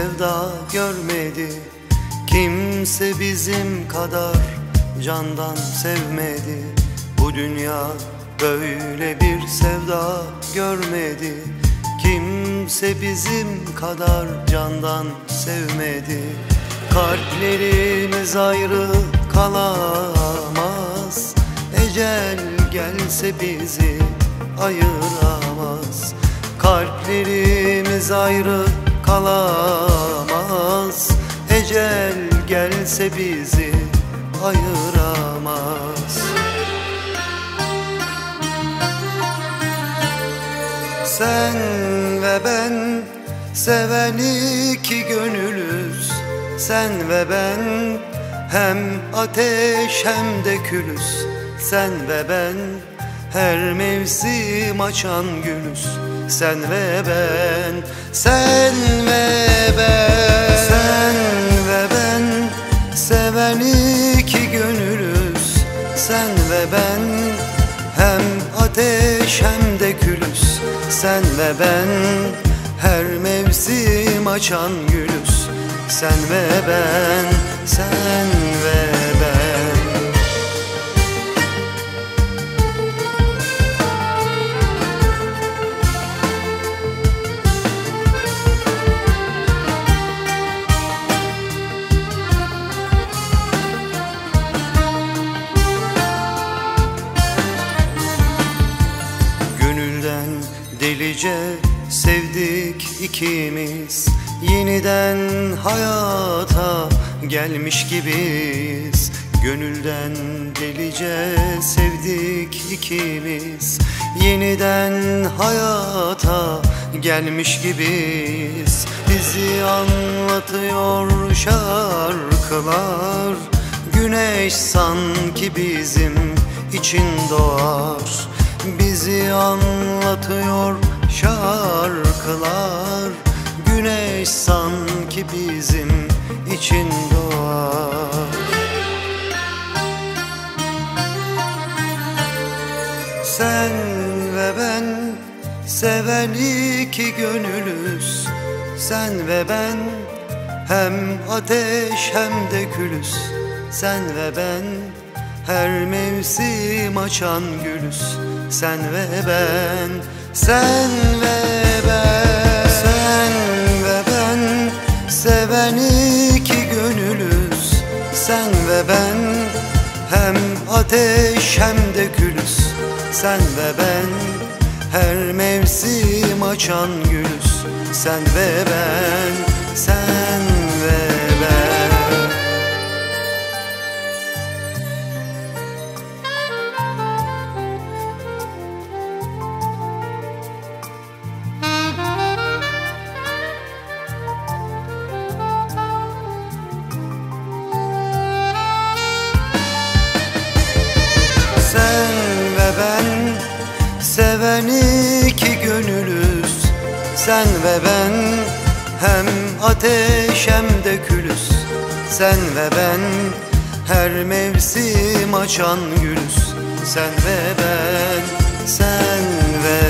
sevda görmedi. Kimse bizim kadar candan sevmedi. Bu dünya böyle bir sevda görmedi. Kimse bizim kadar candan sevmedi. Kalplerimiz ayrı kalamaz. Ecel gelse bizi ayıramaz. Kalplerimiz ayrı kalamaz. Ecel gelse bizi ayıramaz. Sen ve ben seven iki gönülüz. Sen ve ben hem ateş hem de külüz. Sen ve ben her mevsim açan gülüz. Sen ve ben, sen ve ben, sen ve ben seven iki gönülüz. Sen ve ben hem ateş hem de külüz. Sen ve ben her mevsim açan gülüz. Sen ve ben, sen ve ben. Gönülden delice sevdik ikimiz. Yeniden hayata gelmiş gibiyiz. Gönülden delice sevdik ikimiz. Yeniden hayata gelmiş gibiyiz. Bizi anlatıyor şarkılar. Güneş sanki bizim için doğar. Bizi anlatıyor şarkılar. Güneş sanki bizim için doğar. Sen ve ben seven iki gönülüz. Sen ve ben hem ateş hem de külüz. Sen ve ben her mevsim açan gülüz. Sen ve ben, sen ve ben, sen ve ben seven iki gönülüz. Sen ve ben hem ateş hem de külüz. Sen ve ben her mevsim açan gülüz. Sen ve ben, sen ve ben. Sen ve ben seven iki gönülüz. Sen ve ben hem ateş hem de külüz. Sen ve ben her mevsim açan gülüz. Sen ve ben, sen ve